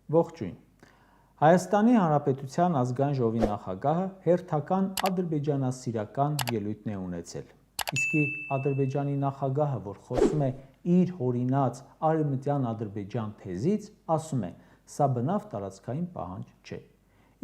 Ողջույն։ Հայաստանի Հանրապետության ազգային ժողովի նախագահը հերթական ադրբեջանասիրական ելույթ է ունեցել։ Իսկի Ադրբեջանի նախագահը, որ խոսում է իր հորինած արևմտյան Ադրբեջան թեզից, ասում է, սա բնավ տարածքային պահանջ չէ։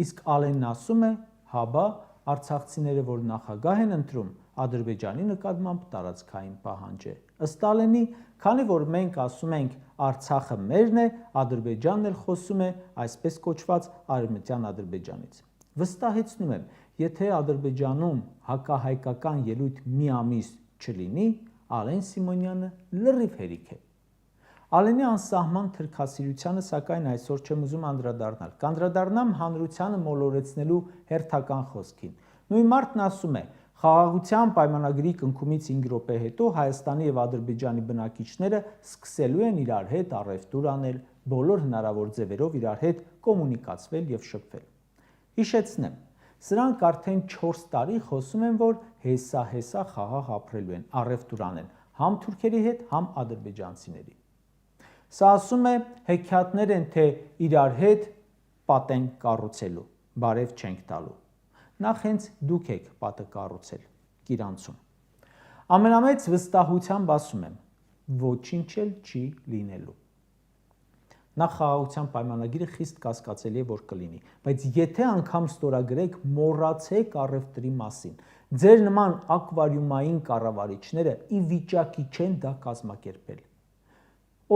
Իսկ Ալենն ասում է, հաբա, արցախցիները, որ նախագահ են ընտրում, Ադրբեջանի նկատմամբ տարածքային պահանջ է։ Ըստ Ալենի, քանի որ մենք ասում ենք Արցախը մերն է, Ադրբեջանն էլ խոսում է այսպես կոչված արևմտյան Ադրբեջանից։ Վստահեցնում եմ, եթե Ադրբեջանում հակահայկական ելույթ մի ամիս չլինի, Ալեն Սիմոնյանը լրիվ հերիք է։ Ալենի անսահման թրքասիրությանը, սակայն այսօր չեմ ուզում անդրադառնալ։ Կանդրադառնամ հանրությանը մոլորեցնելու հերթական խոսքին։ Նույն մարդն ասում է, խաղաղության պայմանագրի կնքումից 5 րոպե հետո Հայաստանի եւ Ադրբեջանի բնակիչները սկսելու են իրար հետ առևտուր անել, բոլոր հնարավոր ձևերով իրար հետ կոմունիկացվել եւ շփվել։ Հիշեցնեմ, սրանք արդեն 4 տարի խոսում են, որ հեսա խաղաղ ապրելու են, առևտուր անեն, համ թուրքերի հետ, համ ադրբեջանցիների։ Սա ասում է, հեքիաթներ են, թե իրար հետ պատեն կառուցելու, բարև չենք տալու։ Նախ հենց դուք եք պատը կառուցել Կիրանցում։ Ամենամեծ վստահությամբ ասում եմ, ոչինչ էլ չի լինելու։ Նախ խաղաղության պայմանագիրը խիստ կասկածելի է, որ կլինի, բայց եթե անգամ ստորագրեք, մոռացեք առևտրի մասին։ Ձեր նման ակվարիումային կառավարիչները ի վիճակի չեն դա կազմակերպել։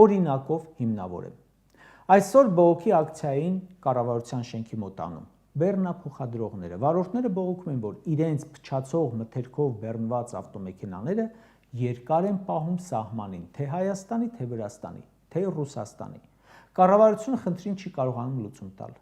Օրինակով հիմնավորեմ։ Այսօր բողոքի ակցիային կառավարության շենքի մոտանում բեռնափոխադրողները, վարորդները բողոքում են, որ իրենց փչացող մթերքով բեռնված ավտոմեքենաները երկար են պահում սահմանին, թե Հայաստանի, թե Վրաստանի, թե Ռուսաստանի։ Կառավարությունը խնդրին չի կարողանում լուծում տալ։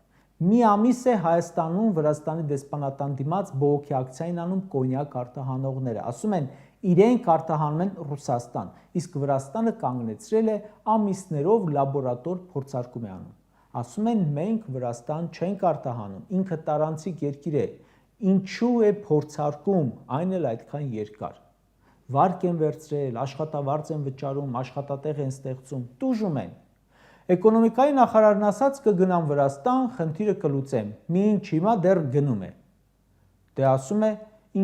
Մի ամիս է Հայաստանում Վրաստանի դեսպանատան դիմաց բողոքի ակցիային անում կոնյակ արտահանողները, ասում են, իրենք արտահանում են Ռուսաստան, իսկ Վրաստանը կանգնեցրել է ամիսներով լաբորատոր փորձարկում է անում։ Ասում են, մենք Վրաստան չենք արտահանում, ինքը տարանցիկ երկիր է, ինչու է փորձարկում, այն էլ այդքան երկար։ Վարկ են վերցրել, աշխատավարձ են վճարում, աշխատատեղ են ստեղծում, տուժում են։ Էկոնոմիկայի նախարարն ասաց կգնամ Վրաստան, խնդիրը կլուծեմ, մինչ հիմա դեռ գնում է։ Դե ասում է,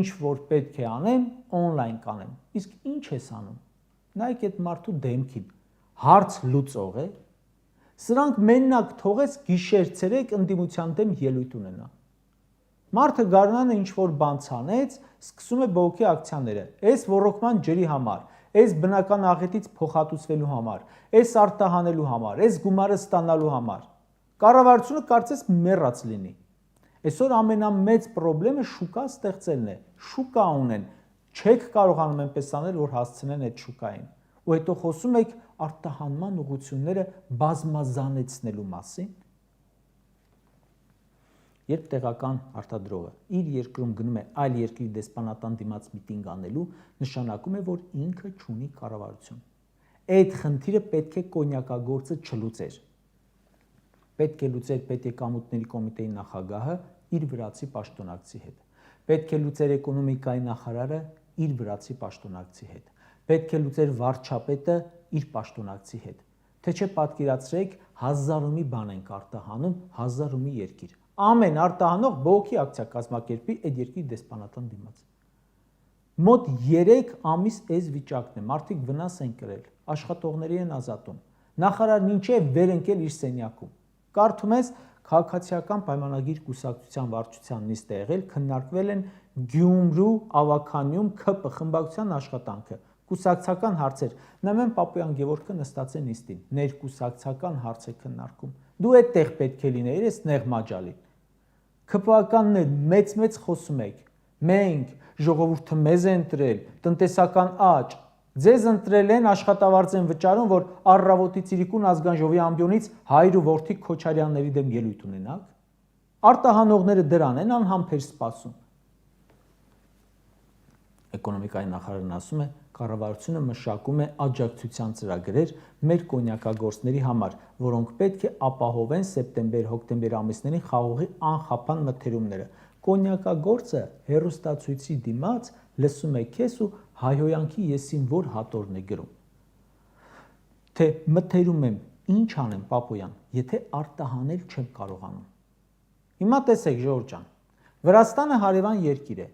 ինչ որ պետք է անեմ, օնլայն կանեմ։ Իսկ ինչ ես անում։ Նայեք այդ մարդու դեմքին, հարց լուծող է։ Սրանք մենակ թողեց գիշեր-ցերեկ ընդդիմության դեմ ելույթ ունենա։ Մարդը գարնանը ինչ որ բան ցանեց, սկսում է բողոքի ակցիաները, այս ոռոգման ջրի համար, այս բնական աղետից փոխհատուցվելու համար, այս արտահանելու համար, այս գումարը ստանալու համար։ Կառավարությունը կարծես մեռած լինի։ Այսօր ամենամեծ խնդիրը շուկա ստեղծելն է։ Շուկա ունեն, չեք կարողանում այնպես անել, որ հասցնեն այդ շուկային։ Ու հետո խոսում եք արտահանման ուղղությունները բազմազանեցնելու մասին։ Երբ տեղական արտադրողը իր երկրում գնում է այլ երկրի դեսպանատան դիմաց միտինգ անելու, նշանակում է, որ ինքը չունի կառավարություն։ Այդ խնդիրը պետք է կոնյակագործը չլուծեր։ Պետք է լուծեր պետեկամուտների կոմիտեի նախագահը իր վրացի պաշտոնակցի հետ։ Պետք է լուծեր էկոնոմիկայի նախարարը իր վրացի պաշտոնակցի հետ։ Պետք է լուծեր վարչապետը իր պաշտոնակցի հետ։ Թե չէ պատկերացրեք 1000 ու մի բան ենք արտահանում, 1000 ու մի երկիր։ Ամեն արտահանող բողոքի ակցիա կազմակերպի այդ երկրի դեսպանատան դիմաց։ Մոտ 3 ամիս այս վիճակն է, մարդիկ վնաս են կրել, աշխատողների են ազատում։ Նախարարն ինչ է վեր ընկել իր սենյակում։ Կարդում ես քաղաքացիական պայմանագիր կուսակցության վարչության նիստ է եղել, քննարկվել են Գյումրու, Ավագանիում ՔՊ խմբակցության աշխատանքը, կուսակցական հարցեր։ Նամեն Պապոյան Գևորգը նստած է նիստին, ներկուսակցական հարց է քննարկում։ Դու այդտեղ պետք է լինեիր, ես նեղ մաջալին։ ՔՊ-ականներ մեծ խոսում եք։ Մենք ժողովուրդը մեզ է ընտրել, տնտեսական աճ։ Ձեզ ընտրել են, աշխատավարձ են վճարում, որ առավոտից իրիկուն ազգային ժողովի ամբիոնից հայր ու որդի Քոչարյանների դեմ ելույթ ունենաք։ Արտահանողները դրան են անհամբեր սպասում։ Էկոնոմիկայի նախարարն ասում է, կառավարությունը մշակում է աջակցության ծրագրեր մեր կոնյակագործների համար, որոնք պետք է ապահովեն սեպտեմբեր-հոկտեմբեր ամիսներին խաղողի անխափան մթերումները։ Կոնյակագործը հեռուստացույցի դիմաց լսում է քեզ ու հայհոյանքի եսին որ հատորն է գրում։ Թե մթերում եմ Ինչ անեմ, Պապոյան, եթե արտահանել չեմ կարողանում։ Հիմա տեսեք, ժողովուրդ ջան, Վրաստանը հարևան երկիր է,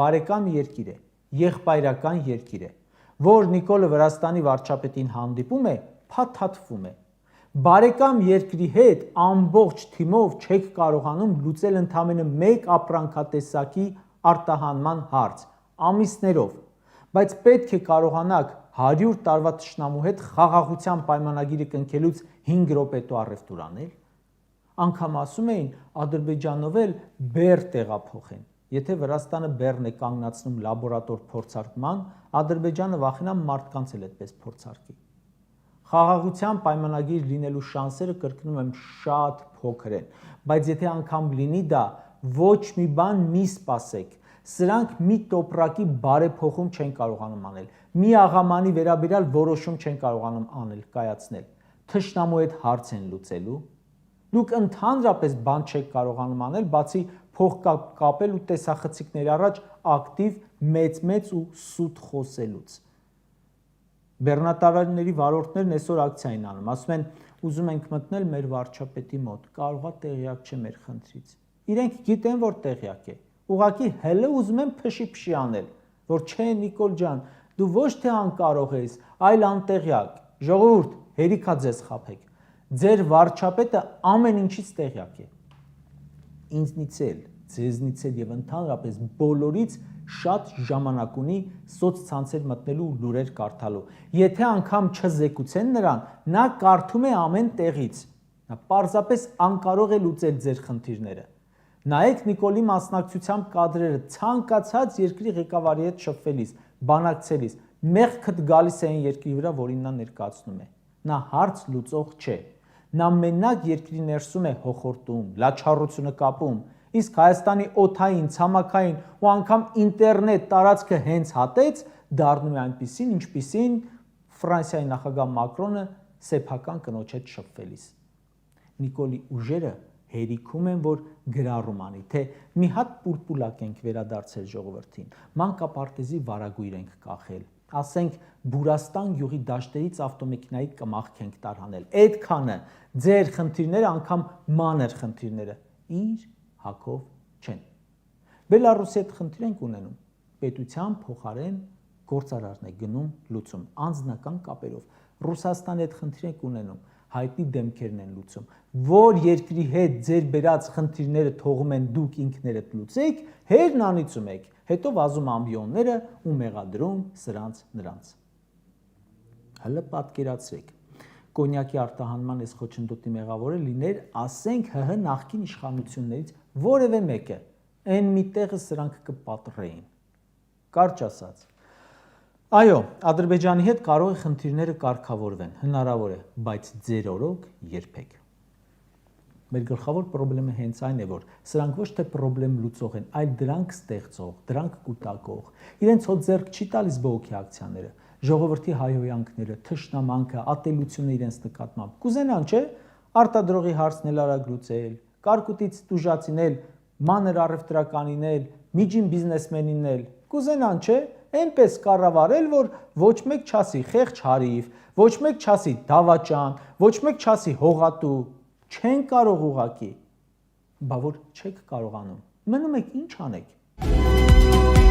բարեկամ երկիր է, եղբայրական երկիր է, որ Նիկոլը Վրաստանի վարչապետին հանդիպում է, փաթաթվում է։ Բարեկամ երկրի հետ ամբողջ թիմով չեք կարողանում լուծել ընդամենը մեկ ապրանքատեսակի արտահանման հարց, ամիսներով, բայց պետք է կարողանաք 100 տարվա թշնամու հետ խաղաղության պայմանագիրը կնքելուց 5 րոպետու առևտուր անել։ Անգամ ասում էին Ադրբեջանով էլ բեռ տեղափոխեն։ Եթե Վրաստանը բեռն է կանգնացնում լաբորատոր փորձարկման, Ադրբեջանը վախենա մարդկանց էլ այդպես փորձարկի։ Խաղաղության պայմանագիր լինելու շանսերը կրկնում եմ շատ փոքր են, բայց եթե անգամ լինի դա, ոչ մի բան մի սպասեք։ Սրանք մի տոպրակի բարեփոխում չեն կարողանում անել, մի աղամանի վերաբերյալ որոշում չեն կարողանում անել, կայացնել։ Թշնամու հետ հարց են լուծելու։ Դուք ընդհանրապես բան չեք կարողանում անել, բացի փող կապել ու տեսախցիկների առաջ ակտիվ մեծ ու սուտ խոսելուց։ Բեռնատարարների վարորդներն այսօր ակցիա են անում, ասում են ուզում ենք մտնել մեր վարչապետի մոտ, կարողա տեղյակ չէ մեր խնդրից։ Իրենք գիտեն, որ տեղյակ է։ Ուղղակի հələ ուզում են փշի անել, որ չէ Նիկոլ ջան, դու ոչ թե անկարող ես, այլ անտեղյակ։ Ժողովուրդ, հերիքա ձեզ խաբեք։ Ձեր վարչապետը ամեն ինչից տեղյակ է։ Ինձնից էլ, ձեզնից էլ եւ ընդհանրապես բոլորից շատ ժամանակ ունի սոցցանցեր մտնելու ու լուրեր կարդալու։ Եթե անգամ չզեկուցեն նրան, նա կարդում է ամեն տեղից։ Նա պարզապես անկարող է լուծել ձեր խնդիրները։ Նայեք Նիկոլի մասնակցությամբ կադրերը ցանկացած երկրի ղեկավարի հետ շփվելիս, բանակցելիս, մեղքդ գալիս է այն երկրի վրա, որին նա ներկայացնում է։ Նա հարց լուծող չէ։ Նա մենակ երկրի ներսում է հոխորտում, լաչառությունը կապում, իսկ Հայաստանի օդային, ցամաքային ու անգամ ինտերնետ տարածքը հենց հատեց, դառնում է այնպիսին, ինչպիսին Ֆրանսիայի նախագահ Մակրոնը սեփական կնոջ հետ շփվելիս։ Նիկոլի ուժերը հերիքում են, որ գրառում անի, թե մի հատ պուլպուլակ ենք վերադարձել ժողովրդին, մանկապարտեզի վարագույր ենք կախել, ասենք Բուրաստան գյուղի դաշտերից ավտոմեքենայի կմախք ենք տարհանել, այդքանը ձեր խնդիրները անգամ մանր խնդիրները իր հակով չեն։ Բելարուսի հետ խնդիր ենք ունենում, պետության փոխարեն գործարարն է գնում լուծում, անձնական կապերով, Ռուսաստանի հետ խնդիր ենք ունենում, հայտնի դեմքերն են լուծում, որ երկրի հետ ձեր բերած խնդիրները թողում են դուք ինքներդ լուծեք, հերն անիծում եք, հետո վազում ամբիոնները ու մեղադրում սրանց նրանց։ Հələ պատկերացրեք, կոնյակի արտահանման այս խոչընդոտի մեղավորը լիներ, ասենք ՀՀ նախկին իշխանություններից որևէ մեկը, այն մի տեղը սրանք կպատրեին։ Կարճ ասած, այո, Ադրբեջանի հետ կարող է խնդիրները կարգավորվեն, հնարավոր է, բայց ձեր օրոք երբեք։ Մեր գլխավոր խնդիրը հենց այն է, որ սրանք ոչ թե խնդրեմ լուծող են, այլ դրանք ստեղծող, դրանք կուտակող։ Իրենց հոտ ձեռք չի տալիս բողոքի ակցիաները, ժողովրդի հայհոյանքները, թշնամանքը, ատելությունը իրենց նկատմամբ։ Կուզենան, չէ՞, արտադրողի հարցն էլ արագ լուծել, կարկուտից տուժածինել, մանր առևտրականինել, միջին բիզնեսմենինել, կուզենան, չէ՞, այնպես կառավարել, որ ոչ մեկ չասի խեղճ հարիվ, ոչ մեկ չասի դավաճան, ոչ մեկ չասի հողատու, չեն կարող ուղակի, բա որ չեք կարողանում, մնում եք ինչ անեք։